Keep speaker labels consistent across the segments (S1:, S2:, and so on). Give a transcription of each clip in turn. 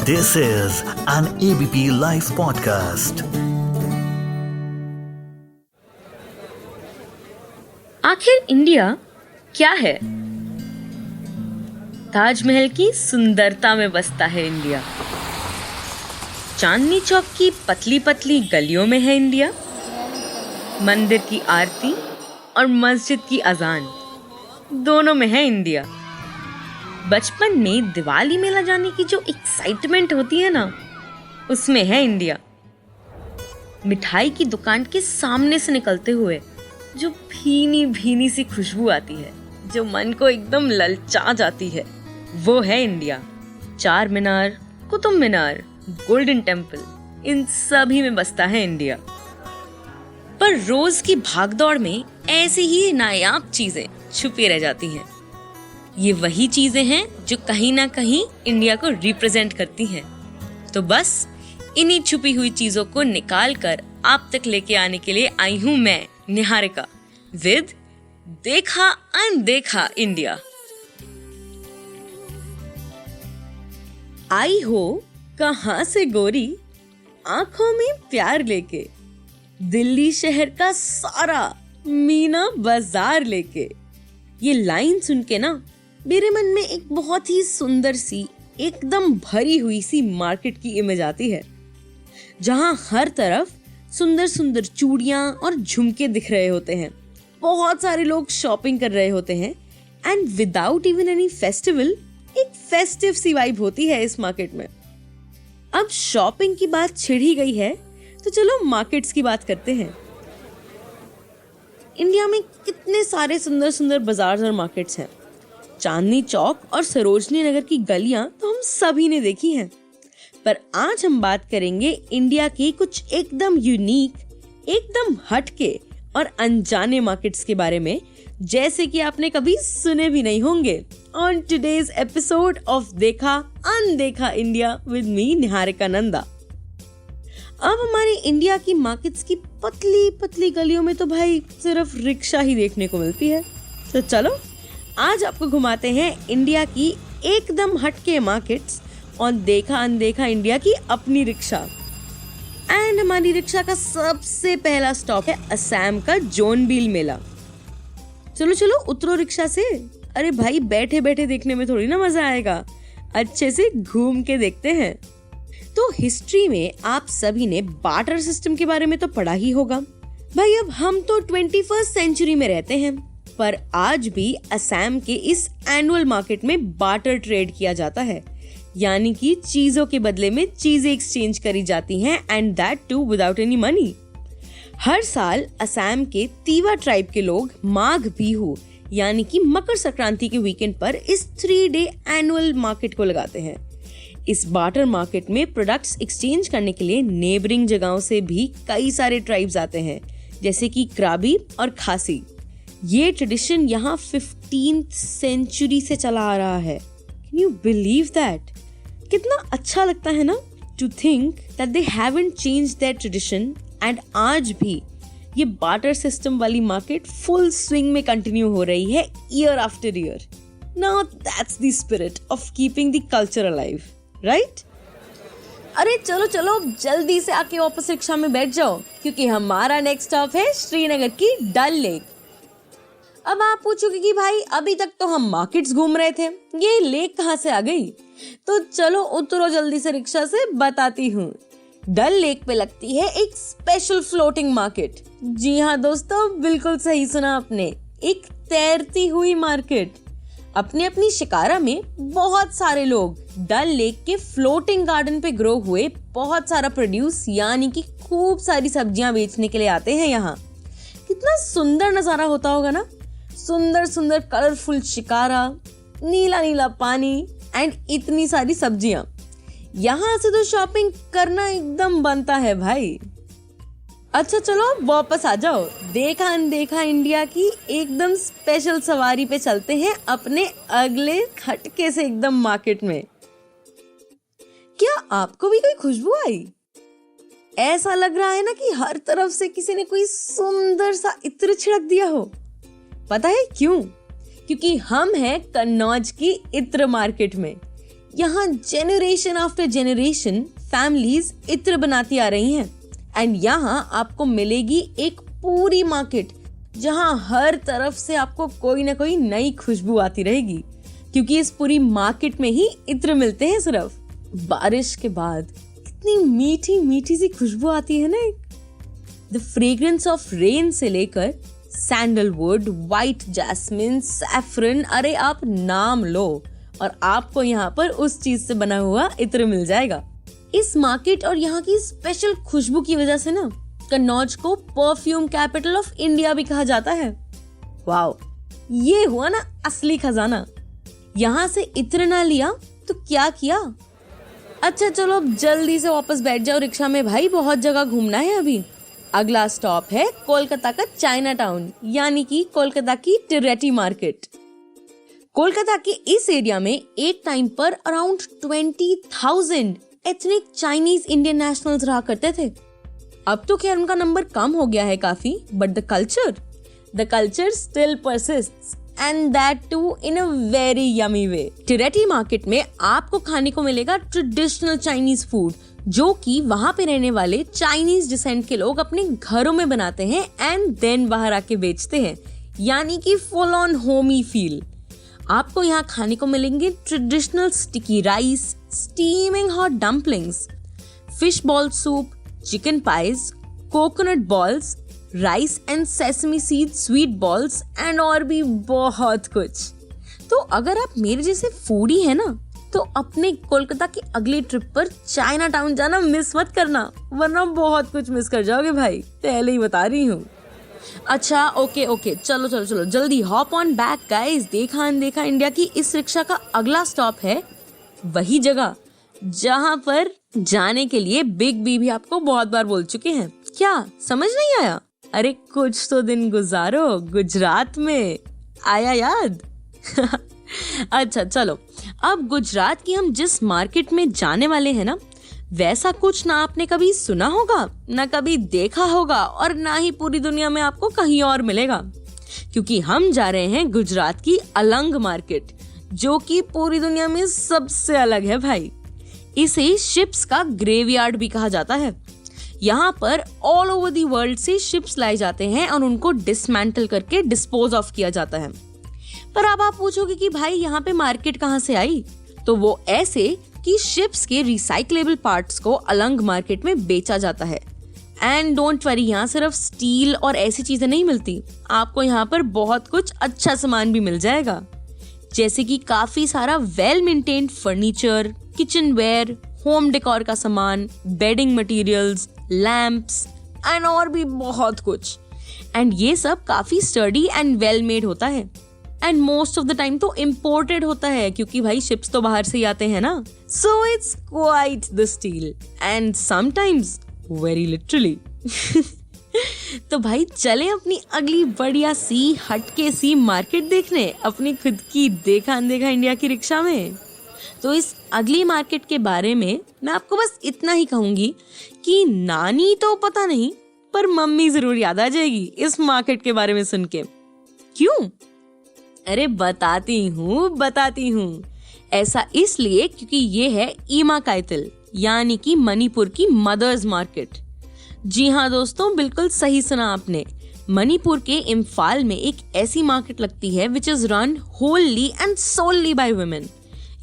S1: This is an ABP Life podcast.
S2: आखिर India क्या है? ताजमहल की सुंदरता में बसता है इंडिया। चांदनी चौक की पतली पतली गलियों में है इंडिया। मंदिर की आरती और मस्जिद की अजान दोनों में है इंडिया। बचपन में दिवाली मेला जाने की जो एक्साइटमेंट होती है ना, उसमें है इंडिया। मिठाई की दुकान के सामने से निकलते हुए जो भीनी भीनी सी खुशबू आती है, जो मन को एकदम ललचा जाती है, वो है इंडिया। चार मीनार, कुतुब मीनार, गोल्डन टेम्पल, इन सभी में बसता है इंडिया। पर रोज की भागदौड़ में ऐसी ही नायाब चीजें छुपी रह जाती हैं। ये वही चीजें हैं जो कहीं ना कहीं इंडिया को रिप्रेजेंट करती हैं। तो बस इन्हीं छुपी हुई चीजों को निकाल कर आप तक लेके आने के लिए आई हूँ मैं, निहारिका, विद देखा अनदेखा इंडिया। आई हो कहां से गोरी, आंखों में प्यार लेके, दिल्ली शहर का सारा मीना बाजार लेके। ये लाइन सुन के ना मेरे मन में एक बहुत ही सुंदर सी, एकदम भरी हुई सी मार्केट की इमेज आती है, जहां हर तरफ सुंदर सुंदर चूड़ियां और झुमके दिख रहे होते हैं। बहुत सारे लोग शॉपिंग कर रहे होते हैं and without even any festival एक फेस्टिव सी वाइब होती है इस मार्केट में। अब शॉपिंग की बात छिड़ ही गई है तो चलो मार्केट्स की बात करते हैं। इंडिया में कितने सारे सुंदर सुंदर बाजार और मार्केट्स हैं। चांदनी चौक और सरोजनी नगर की गलियां तो हम सभी ने देखी हैं, पर आज हम बात करेंगे इंडिया की कुछ एकदम यूनिक, एकदम हटके और अनजाने मार्केट्स के बारे में, जैसे कि आपने कभी सुने भी नहीं होंगे। ऑन टुडेज एपिसोड ऑफ देखा अनदेखा India with me, Niharika Nanda. अब हमारे इंडिया की मार्केट्स की पतली पतली गलियों में तो भाई सिर्फ रिक्शा ही देखने को मिलती है। तो चलो आज आपको घुमाते हैं इंडिया की एकदम हटके मार्केट्स और देखा अनदेखा इंडिया की अपनी रिक्शा। एंड हमारी रिक्शा का सबसे पहला स्टॉप है असम का जोनबिल मेला। चलो चलो उतरो रिक्शा से। अरे भाई बैठे बैठे देखने में थोड़ी ना मजा आएगा, अच्छे से घूम के देखते हैं। तो हिस्ट्री में आप सभी ने बार्टर सिस्टम के बारे में तो पढ़ा ही होगा। भाई अब हम तो 21st सेंचुरी में रहते हैं, पर आज भी असम के इस एनुअल मार्केट में बार्टर ट्रेड किया जाता है, यानी कि चीजों के बदले में चीजें एक्सचेंज करी जाती हैं, and that too without any money. हर साल असम के तीवा ट्राइब के लोग माघ बिहू यानी कि मकर संक्रांति के वीकेंड पर इस 3 डे एनुअल मार्केट को लगाते हैं। इस बार्टर मार्केट में प्रोडक्ट्स एक्सचेंज करने के लिए नेबरिंग जगहों से भी कई सारे ट्राइब्स आते हैं, जैसे कि क्राबी और खासी। ये ट्रेडिशन यहाँ 15th सेंचुरी से चला आ रहा है। Can you believe that? कितना अच्छा लगता है ना to think that they haven't changed their tradition, and आज भी ये बार्टर सिस्टम वाली मार्केट फुल स्विंग में कंटिन्यू हो रही है year after year. Now that's the spirit of keeping the culture alive, right? अरे चलो चलो जल्दी से आके वापस रिक्शा में बैठ जाओ, क्योंकि हमारा नेक्स्ट स्टॉप है श्रीनगर की डल लेक। अब आप पूछोगे कि भाई अभी तक तो हम मार्केट्स घूम रहे थे, ये लेक कहाँ से आ गई? तो चलो उतरो जल्दी से रिक्शा से, बताती हूँ। डल लेक पे लगती है एक स्पेशल फ्लोटिंग मार्केट। जी हाँ दोस्तों, बिल्कुल सही सुना आपने, एक तैरती हुई मार्केट। अपनी अपनी शिकारा में बहुत सारे लोग डल लेक के फ्लोटिंग गार्डन पे ग्रो हुए बहुत सारा प्रोड्यूस यानी कि खूब सारी सब्जियां बेचने के लिए आते हैं यहाँ। कितना सुंदर नजारा होता होगा ना, सुंदर सुंदर कलरफुल शिकारा, नीला नीला पानी एंड इतनी सारी सब्जियां। यहाँ से तो शॉपिंग करना एकदम बनता है भाई। अच्छा चलो वापस आ जाओ, देखा अनदेखा इंडिया की एकदम स्पेशल सवारी पे चलते हैं अपने अगले हटके से एकदम मार्केट में। क्या आपको भी कोई खुशबू आई? ऐसा लग रहा है ना कि हर तरफ से किसी ने कोई सुंदर सा इत्र छिड़क दिया हो। पता है क्यों? क्योंकि हम हैं कन्नौज की इत्र मार्केट में। यहाँ जेनरेशन आफ्टर जेनरेशन फैमिलीज इत्र बनाती आ रही हैं एंड यहाँ आपको मिलेगी एक पूरी मार्केट जहाँ हर तरफ से आपको कोई ना कोई नई खुशबू आती रहेगी, क्योंकि इस पूरी मार्केट में ही इत्र मिलते हैं। सिर्फ बारिश के बाद कितनी मीठी मीठी सी खुशबू आती है ना। द फ्रेग्रेंस ऑफ रेन से लेकर सैंडलवुड, व्हाइट जैस्मिन, सैफरन, अरे आप नाम लो और आपको यहाँ पर उस चीज से बना हुआ इत्र मिल जाएगा। इस मार्केट और यहाँ की स्पेशल खुशबू की वजह से ना कन्नौज को परफ्यूम कैपिटल ऑफ इंडिया भी कहा जाता है। वाओ, ये हुआ ना असली खजाना। यहाँ से इत्र ना लिया तो क्या किया। अच्छा चलो अब जल्दी से वापस बैठ जाओ रिक्शा में भाई, बहुत जगह घूमना है अभी। अगला स्टॉप है कोलकाता का चाइना टाउन, यानी कि कोलकाता की टिरेटी मार्केट। कोलकाता के इस एरिया में एक टाइम पर around 20,000 ethnic Chinese Indian nationals रहा करते थे। अब तो खैर उनका नंबर कम हो गया है काफी, but the culture still persists and that too in a very yummy way. टिरेटी मार्केट में आपको खाने को मिलेगा ट्रेडिशनल चाइनीज फूड, जो कि वहां पे रहने वाले चाइनीज डिसेंट के लोग अपने घरों में बनाते हैं एंड देन बाहर आके बेचते हैं, यानी कि फुल ऑन होमी फील। आपको यहाँ खाने को मिलेंगे traditional sticky rice, steaming hot dumplings, fish ball soup, chicken pies, coconut balls, rice and sesame seed sweet balls and और भी बहुत कुछ। तो अगर आप मेरे जैसे फूडी है ना, तो अपने कोलकाता की अगली ट्रिप पर चाइना टाउन जाना मिस मत करना, वरना बहुत कुछ मिस कर जाओगे भाई, पहले ही बता रही हूँ। अच्छा ओके चलो जल्दी हॉप ऑन बैक गाइस। देखा अनदेखा इंडिया की इस रिक्शा का अगला स्टॉप है वही जगह जहाँ पर जाने के लिए बिग बी भी आपको बहुत बार बोल चुके हैं। क्या समझ नहीं आया? अरे कुछ तो दिन गुजारो गुजरात में, आया याद? अच्छा चलो, अब गुजरात की हम जिस मार्केट में जाने वाले हैं ना, वैसा कुछ ना आपने कभी सुना होगा, ना कभी देखा होगा और ना ही पूरी दुनिया में आपको कहीं और मिलेगा, क्योंकि हम जा रहे हैं गुजरात की अलंग मार्केट, जो कि पूरी दुनिया में सबसे अलग है भाई। इसे शिप्स का ग्रेवयार्ड भी कहा जाता है। यहाँ पर ऑल ओवर दी वर्ल्ड से शिप्स लाए जाते हैं और उनको डिसमेंटल करके डिस्पोज ऑफ किया जाता है। पर अब आप पूछोगे कि भाई यहाँ पे मार्केट कहाँ से आई? तो वो ऐसे कि शिप्स के रिसाइक्लेबल पार्ट्स को अलंग मार्केट में बेचा जाता है। एंड डोंट वरी, यहाँ सिर्फ स्टील और ऐसी चीजें नहीं मिलती, आपको यहाँ पर बहुत कुछ अच्छा सामान भी मिल जाएगा, जैसे कि काफी सारा well maintained furniture, kitchen ware, home decor का सामान, बेडिंग मटेरियल्स, लैंप्स एंड और भी बहुत कुछ। एंड ये सब काफी स्टर्डी एंड वेल मेड होता है and most of the time तो इम्पोर्टेड होता है, क्योंकि भाई शिप्स तो बाहर से ही आते हैं ना। So it's quite the steel and sometimes very literally. तो भाई चलें अपनी अगली बढ़िया सी हटके सी मार्केट देखने अपनी खुद की देखा अनदेखा इंडिया की रिक्शा में। तो इस अगली मार्केट के बारे में मैं आपको बस इतना ही कहूंगी कि नानी तो पता नहीं, पर मम्मी जरूर याद आ जाएगी इस मार्केट के बारे में सुन के। क्यों? अरे बताती हूँ। ऐसा इसलिए क्योंकि ये है ईमा काइतिल, यानी कि मणिपुर की मदर्स मार्केट। जी हाँ दोस्तों, बिल्कुल सही सुना आपने। मणिपुर के इम्फाल में एक ऐसी मार्केट लगती है which is run wholly and solely by women.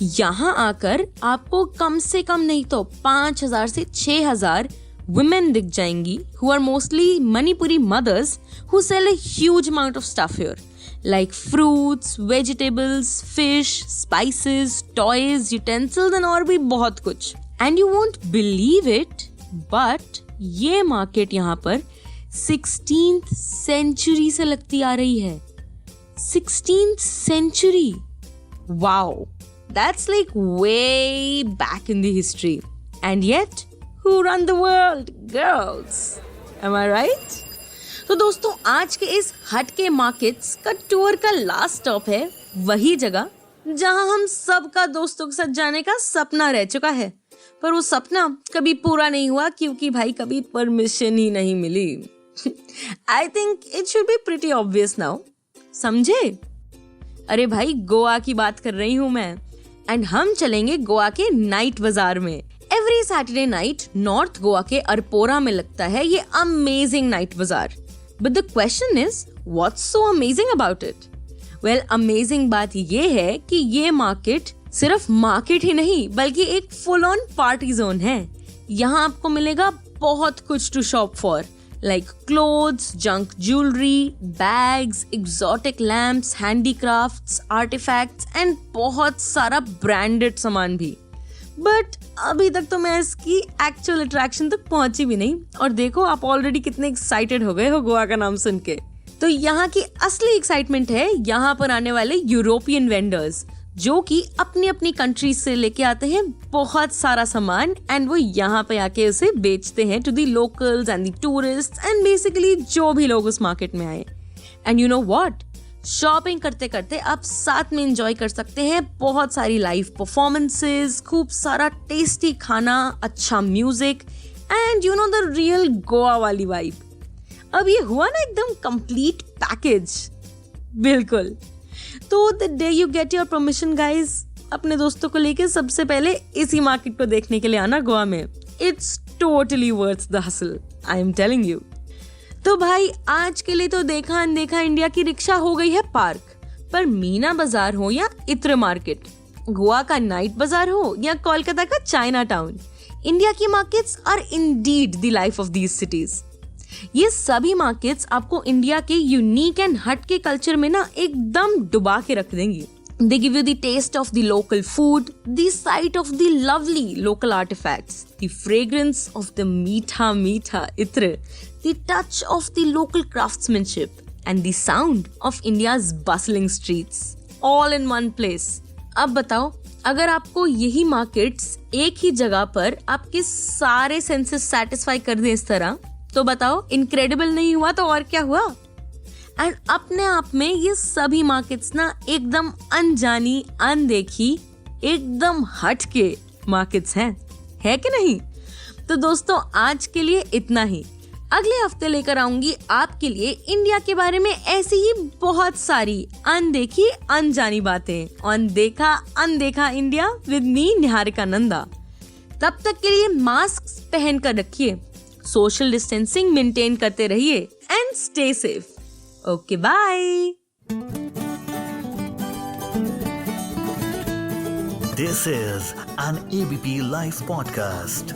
S2: यहाँ आकर आपको कम से कम नहीं तो 5,000 से 6,000 women दिख जाएंगी, who are mostly Manipuri mothers who sell a huge amount of stuff here, like fruits, vegetables, fish, spices, toys, utensils and और भी बहुत कुछ। And you won't believe it, but ये मार्केट यहाँ पर 16th century से लगती आ रही है। 16th century, wow, that's like way back in the history. And yet, who run the world? Girls. Am I right? तो दोस्तों, आज के इस हटके मार्केट्स का टूर का लास्ट स्टॉप है वही जगह जहां हम सबका दोस्तों के साथ जाने का सपना रह चुका है, पर वो सपना कभी पूरा नहीं हुआ क्योंकि भाई कभी परमिशन ही नहीं मिली। I think it should be pretty obvious now. समझे? अरे भाई, गोवा की बात कर रही हूँ मैं। एंड हम चलेंगे गोवा के नाइट बाजार में। Every Saturday night north Goa के अरपोरा में लगता है ये अमेजिंग नाइट बाजार। But the question is, what's so amazing about it? Well, amazing बात ये है कि ये मार्केट सिर्फ मार्केट ही नहीं बल्कि एक फुल ऑन पार्टी जोन है। यहाँ आपको मिलेगा बहुत कुछ to shop for, like clothes, junk jewelry, bags, exotic lamps, handicrafts, artifacts and बहुत सारा branded सामान भी। But अभी तक तो मैं इसकी actual attraction तक पहुंची भी नहीं, और देखो आप ऑलरेडी कितने excited हो गए हो गोवा का नाम सुन के। तो यहाँ की असली excitement है यहाँ पर आने वाले यूरोपियन वेंडर्स, जो कि अपनी अपनी कंट्रीज से लेके आते हैं बहुत सारा सामान एंड वो यहाँ पे आके उसे बेचते हैं to the locals and the tourist and basically जो भी लोग उस मार्केट में आए। And you know what, shopping करते करते आप साथ में एंजॉय कर सकते हैं बहुत सारी लाइव परफॉर्मेंसेस, खूब सारा टेस्टी खाना, अच्छा music and you know the real Goa वाली वाइब। अब ये हुआ ना एकदम कंप्लीट पैकेज। बिल्कुल। तो the day you get your permission guys, अपने दोस्तों को लेके सबसे पहले इसी मार्केट को देखने के लिए आना गोवा में। It's totally worth the hustle, I am telling you. तो भाई आज के लिए तो देखा अनदेखा इंडिया की रिक्शा हो गई है पार्क, पर मीना बाजार हो या इत्र मार्केट, गोवा का नाइट बाजार हो या कोलकाता का चाइना टाउन, इंडिया की markets are indeed the life of these cities. ये सभी मार्केट्स आपको इंडिया के यूनिक एंड हट के कल्चर में ना एकदम डुबा के रख देंगी। They give you the taste of the local food, the sight of the lovely local artifacts, the fragrance of the meetha itra, the touch of the local craftsmanship, and the sound of India's bustling streets, all in one place. अब बताओ, अगर आपको यही markets एक ही जगह पर आपके सारे सेंसेस सेटिस्फाई कर दें इस तरह, तो बताओ इनक्रेडिबल नहीं हुआ तो और क्या हुआ? एंड अपने आप में ये सभी मार्केट्स ना एकदम अनजानी, अनदेखी, एकदम हट के मार्केट्स हैं, है कि नहीं? तो दोस्तों आज के लिए इतना ही। अगले हफ्ते लेकर आऊंगी आपके लिए इंडिया के बारे में ऐसी ही बहुत सारी अनदेखी अनजानी बातें ऑन देखा अनदेखा India with me Niharika Nanda. तब तक के लिए मास्क पहन कर रखिए, सोशल डिस्टेंसिंग मेंटेन करते रहिए and stay safe. Okay bye.
S1: This is an ABP Life podcast.